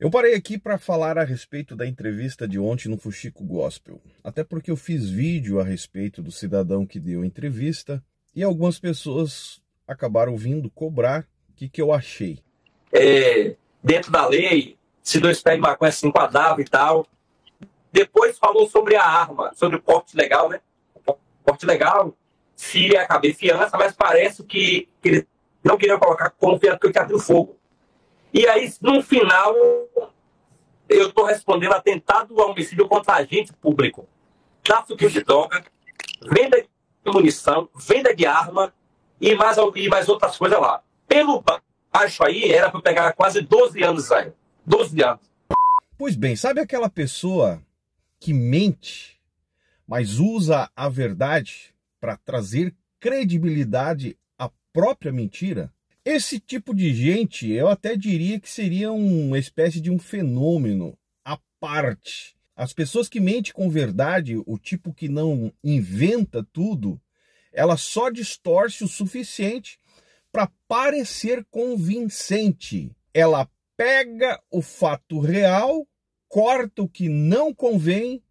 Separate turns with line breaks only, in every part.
Eu parei aqui para falar a respeito da entrevista de ontem no Fuxico Gospel, até porque eu fiz vídeo a respeito do cidadão que deu a entrevista e algumas pessoas acabaram vindo cobrar o que eu achei.
Dentro da lei, se dois pés de maconha se enquadravam e tal. Depois falou sobre a arma, sobre o porte legal, né? O porte legal, se ia caber fiança, mas parece que ele não queria colocar como fiança porque eu tinha abrido fogo. E aí, no final, eu estou respondendo atentado ao homicídio contra agente público, tráfico de droga, venda de munição, venda de arma e mais outras coisas lá. Pelo baixo aí, era para pegar quase 12 anos, velho. 12 anos.
Pois bem, sabe aquela pessoa que mente, mas usa a verdade para trazer credibilidade à própria mentira? Esse tipo de gente, eu até diria que seria uma espécie de um fenômeno à parte. As pessoas que mentem com verdade, o tipo que não inventa tudo, ela só distorce o suficiente para parecer convincente. Ela pega o fato real, corta o que não convém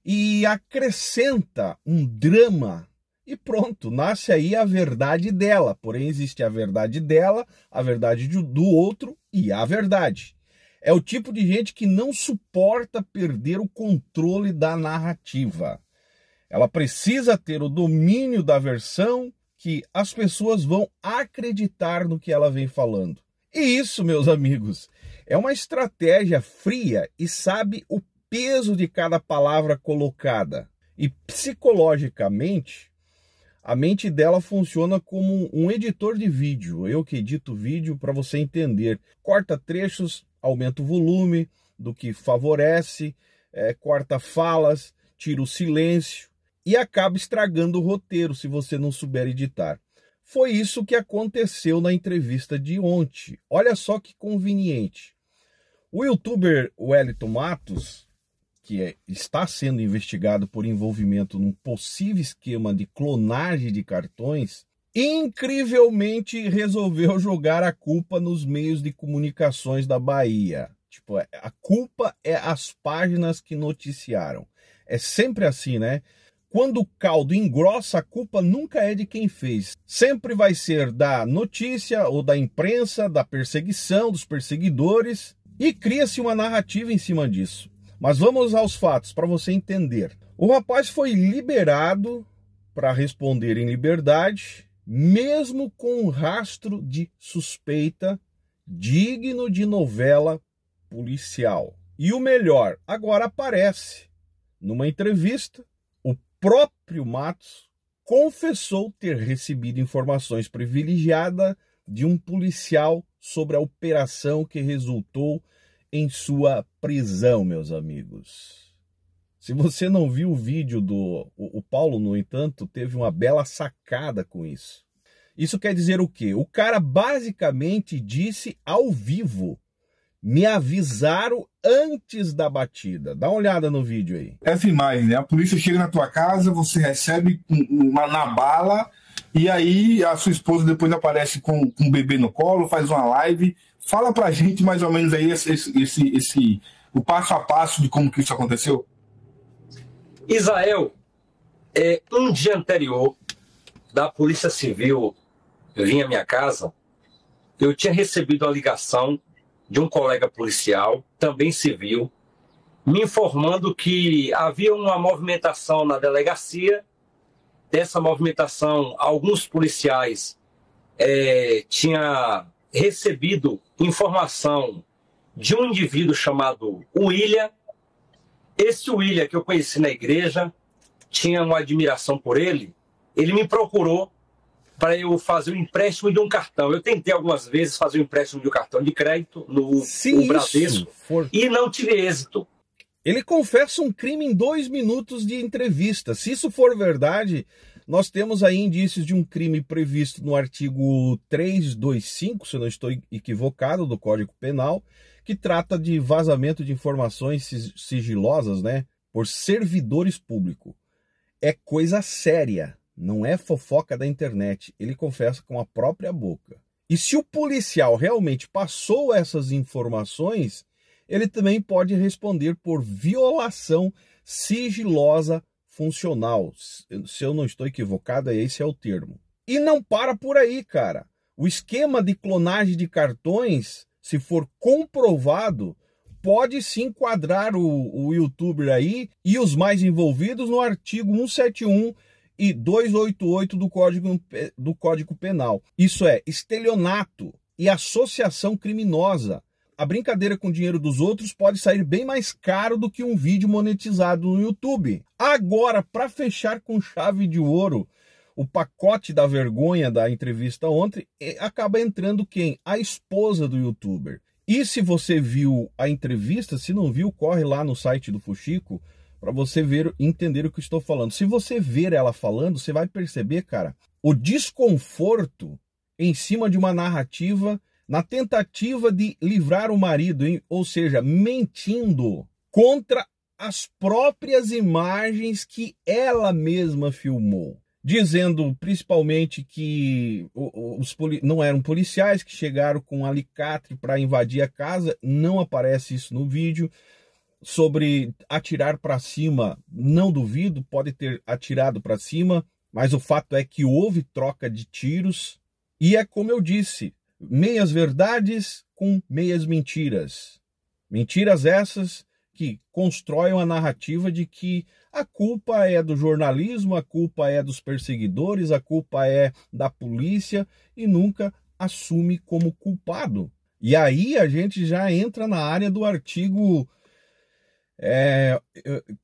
e acrescenta um drama. E pronto, nasce aí a verdade dela. Porém, existe a verdade dela, a verdade do outro e a verdade. É o tipo de gente que não suporta perder o controle da narrativa. Ela precisa ter o domínio da versão que as pessoas vão acreditar no que ela vem falando. E isso, meus amigos, é uma estratégia fria e sabe o peso de cada palavra colocada. E psicologicamente, a mente dela funciona como um editor de vídeo. Eu que edito vídeo para você entender. Corta trechos, aumenta o volume do que favorece, corta falas, tira o silêncio e acaba estragando o roteiro se você não souber editar. Foi isso que aconteceu na entrevista de ontem. Olha só que conveniente. O youtuber Wellington Matos, que está sendo investigado por envolvimento num possível esquema de clonagem de cartões, incrivelmente resolveu jogar a culpa nos meios de comunicações da Bahia. Tipo, a culpa é as páginas que noticiaram. É sempre assim, né? Quando o caldo engrossa, a culpa nunca é de quem fez. Sempre vai ser da notícia ou da imprensa, da perseguição, dos perseguidores. E cria-se uma narrativa em cima disso. Mas vamos aos fatos para você entender. O rapaz foi liberado para responder em liberdade, mesmo com um rastro de suspeita digno de novela policial. E o melhor, agora aparece numa entrevista, o próprio Matos confessou ter recebido informações privilegiadas de um policial sobre a operação que resultou em sua prisão, meus amigos. Se você não viu o vídeo o Paulo, no entanto, teve uma bela sacada com isso. Isso quer dizer o quê? O cara basicamente disse ao vivo: me avisaram antes da batida. Dá uma olhada no vídeo aí.
Essa imagem, né? A polícia chega na tua casa, você recebe na bala, e aí a sua esposa depois aparece com um bebê no colo, faz uma live. Fala pra gente mais ou menos aí o passo a passo de como que isso aconteceu.
Israel, um dia anterior da Polícia Civil vir à minha casa, eu tinha recebido a ligação de um colega policial, também civil, me informando que havia uma movimentação na delegacia. Dessa movimentação, alguns policiais tinham recebido informação de um indivíduo chamado William. Esse William, que eu conheci na igreja, tinha uma admiração por ele. Ele me procurou para eu fazer um empréstimo de um cartão. Eu tentei algumas vezes fazer um empréstimo de um cartão de crédito no Bradesco e não tive êxito.
Ele confessa um crime em 2 minutos de entrevista. Se isso for verdade, nós temos aí indícios de um crime previsto no artigo 325, se eu não estou equivocado, do Código Penal, que trata de vazamento de informações sigilosas, né, por servidores públicos. É coisa séria, não é fofoca da internet. Ele confessa com a própria boca. E se o policial realmente passou essas informações, ele também pode responder por violação sigilosa funcional. Se eu não estou equivocado, esse é o termo. E não para por aí, cara. O esquema de clonagem de cartões, se for comprovado, pode se enquadrar o youtuber aí e os mais envolvidos no artigo 171 e 288 do Código Penal. Isso é estelionato e associação criminosa. A brincadeira com o dinheiro dos outros pode sair bem mais caro do que um vídeo monetizado no YouTube. Agora, para fechar com chave de ouro o pacote da vergonha da entrevista ontem, acaba entrando quem? A esposa do youtuber. E se você viu a entrevista, se não viu, corre lá no site do Fuxico para você ver, entender o que estou falando. Se você ver ela falando, você vai perceber, cara, o desconforto em cima de uma narrativa, na tentativa de livrar o marido, hein? Ou seja, mentindo contra as próprias imagens que ela mesma filmou. Dizendo principalmente que não eram policiais que chegaram com um alicate para invadir a casa, não aparece isso no vídeo. Sobre atirar para cima, não duvido, pode ter atirado para cima, mas o fato é que houve troca de tiros. E é como eu disse, meias verdades com meias mentiras. Mentiras essas que constroem a narrativa de que a culpa é do jornalismo, a culpa é dos perseguidores, a culpa é da polícia e nunca assume como culpado. E aí a gente já entra na área do artigo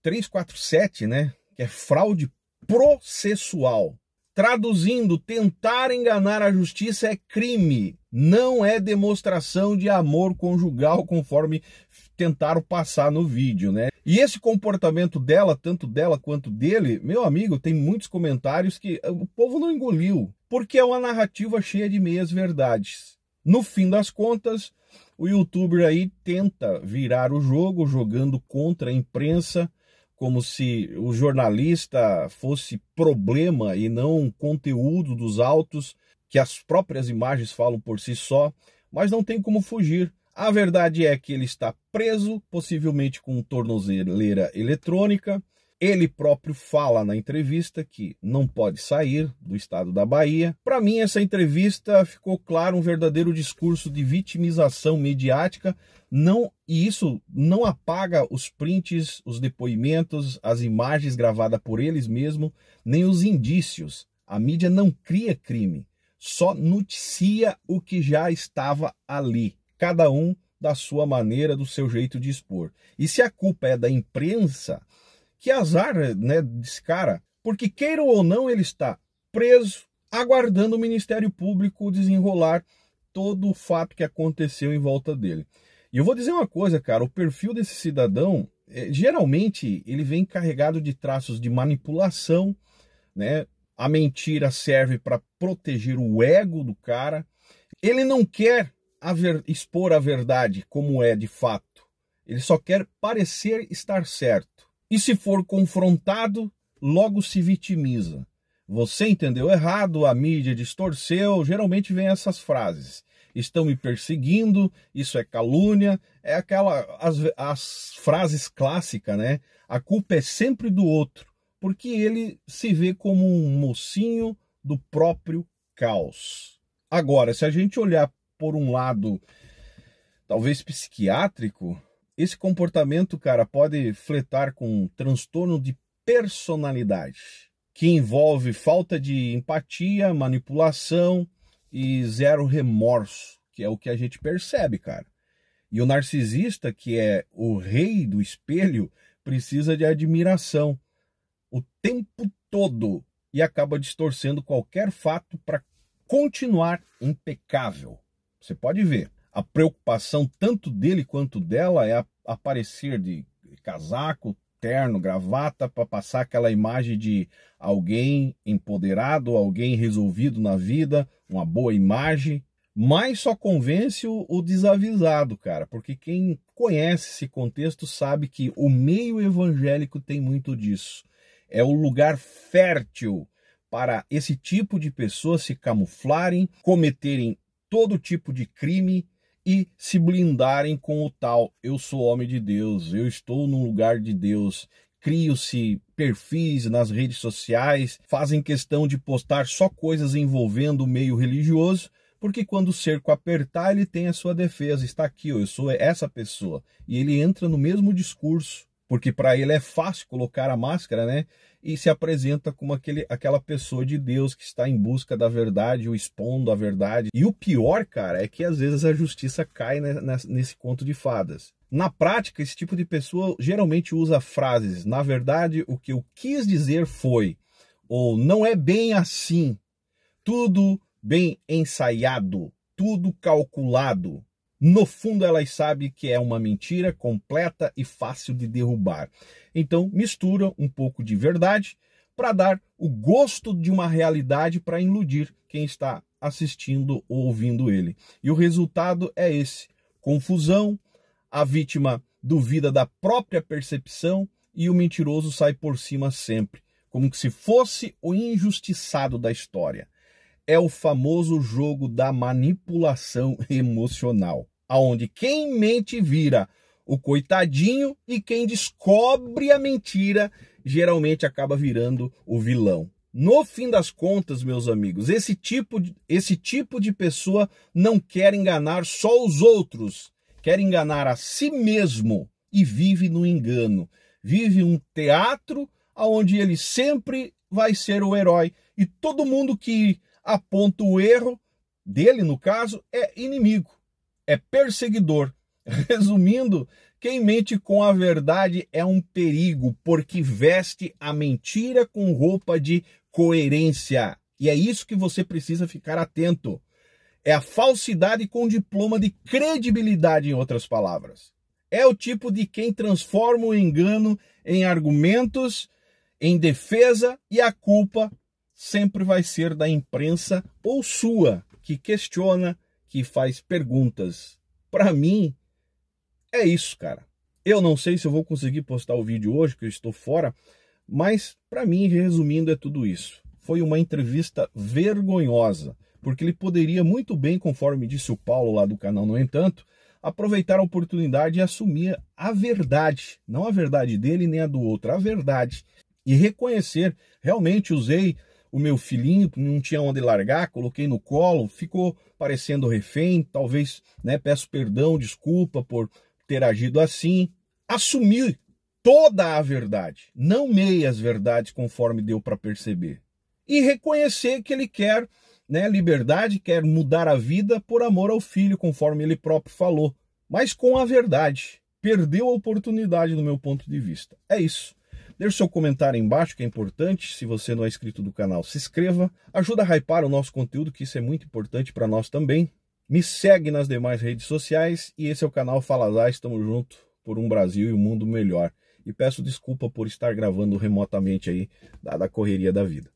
347, né? Que é fraude processual. Traduzindo, tentar enganar a justiça é crime, não é demonstração de amor conjugal, conforme tentaram passar no vídeo, né? E esse comportamento dela, tanto dela quanto dele, meu amigo, tem muitos comentários que o povo não engoliu, porque é uma narrativa cheia de meias verdades. No fim das contas, o youtuber aí tenta virar o jogo, jogando contra a imprensa, como se o jornalista fosse problema e não conteúdo dos autos, que as próprias imagens falam por si só, mas não tem como fugir. A verdade é que ele está preso, possivelmente com tornozeleira eletrônica. Ele próprio fala na entrevista que não pode sair do estado da Bahia. Para mim, essa entrevista ficou claro um verdadeiro discurso de vitimização mediática, e isso não apaga os prints, os depoimentos, as imagens gravadas por eles mesmos, nem os indícios. A mídia não cria crime, só noticia o que já estava ali, cada um da sua maneira, do seu jeito de expor. E se a culpa é da imprensa, que azar, né, desse cara, porque queira ou não, ele está preso, aguardando o Ministério Público desenrolar todo o fato que aconteceu em volta dele. E eu vou dizer uma coisa, cara, o perfil desse cidadão, geralmente, ele vem carregado de traços de manipulação, né? A mentira serve para proteger o ego do cara. Ele não quer expor a verdade como é de fato. Ele só quer parecer estar certo. E se for confrontado, logo se vitimiza. Você entendeu errado, a mídia distorceu, geralmente vem essas frases. Estão me perseguindo, isso é calúnia, é as frases clássicas, né? A culpa é sempre do outro, porque ele se vê como um mocinho do próprio caos. Agora, se a gente olhar por um lado, talvez psiquiátrico, esse comportamento, cara, pode fletar com um transtorno de personalidade, que envolve falta de empatia, manipulação e zero remorso, que é o que a gente percebe, cara. E o narcisista, que é o rei do espelho, precisa de admiração o tempo todo e acaba distorcendo qualquer fato para continuar impecável. Você pode ver. A preocupação tanto dele quanto dela é aparecer de casaco, terno, gravata, para passar aquela imagem de alguém empoderado, alguém resolvido na vida, uma boa imagem. Mas só convence o desavisado, cara, porque quem conhece esse contexto sabe que o meio evangélico tem muito disso. É o lugar fértil para esse tipo de pessoas se camuflarem, cometerem todo tipo de crime e se blindarem com o tal eu sou homem de Deus, eu estou no lugar de Deus. Criam-se perfis nas redes sociais, fazem questão de postar só coisas envolvendo o meio religioso, porque quando o cerco apertar, ele tem a sua defesa. Está aqui, eu sou essa pessoa. E ele entra no mesmo discurso, porque para ele é fácil colocar a máscara, né? E se apresenta como aquela pessoa de Deus que está em busca da verdade, ou expondo a verdade. E o pior, cara, é que às vezes a justiça cai nesse conto de fadas. Na prática, esse tipo de pessoa geralmente usa frases, na verdade, o que eu quis dizer foi, ou não é bem assim, tudo bem ensaiado, tudo calculado. No fundo, elas sabem que é uma mentira completa e fácil de derrubar. Então, mistura um pouco de verdade para dar o gosto de uma realidade para iludir quem está assistindo ou ouvindo ele. E o resultado é esse: confusão, a vítima duvida da própria percepção e o mentiroso sai por cima sempre, como se fosse o injustiçado da história. É o famoso jogo da manipulação emocional, onde quem mente vira o coitadinho e quem descobre a mentira geralmente acaba virando o vilão. No fim das contas, meus amigos, esse tipo de pessoa não quer enganar só os outros, quer enganar a si mesmo e vive no engano. Vive um teatro onde ele sempre vai ser o herói e todo mundo que aponta o erro dele, no caso, é inimigo, é perseguidor. Resumindo, quem mente com a verdade é um perigo, porque veste a mentira com roupa de coerência. E é isso que você precisa ficar atento. É a falsidade com diploma de credibilidade, em outras palavras. É o tipo de quem transforma o engano em argumentos, em defesa, e a culpa sempre vai ser da imprensa ou sua, que questiona, que faz perguntas. Para mim, é isso, cara. Eu não sei se eu vou conseguir postar o vídeo hoje, que eu estou fora, mas para mim, resumindo, é tudo isso. Foi uma entrevista vergonhosa, porque ele poderia muito bem, conforme disse o Paulo lá do canal No Entanto, aproveitar a oportunidade e assumir a verdade. Não a verdade dele nem a do outro, a verdade. E reconhecer, realmente usei o meu filhinho, não tinha onde largar, coloquei no colo, ficou parecendo refém, talvez, né, peço perdão, desculpa por ter agido assim. Assumir toda a verdade, não meias verdades, conforme deu para perceber. E reconhecer que ele quer, né, liberdade, quer mudar a vida por amor ao filho, conforme ele próprio falou, mas com a verdade. Perdeu a oportunidade, no meu ponto de vista. É isso. Deixe seu comentário aí embaixo, que é importante. Se você não é inscrito do canal, se inscreva. Ajuda a hypar o nosso conteúdo, que isso é muito importante para nós também. Me segue nas demais redes sociais. E esse é o canal Fala Lá. Estamos juntos por um Brasil e um mundo melhor. E peço desculpa por estar gravando remotamente aí, dada a correria da vida.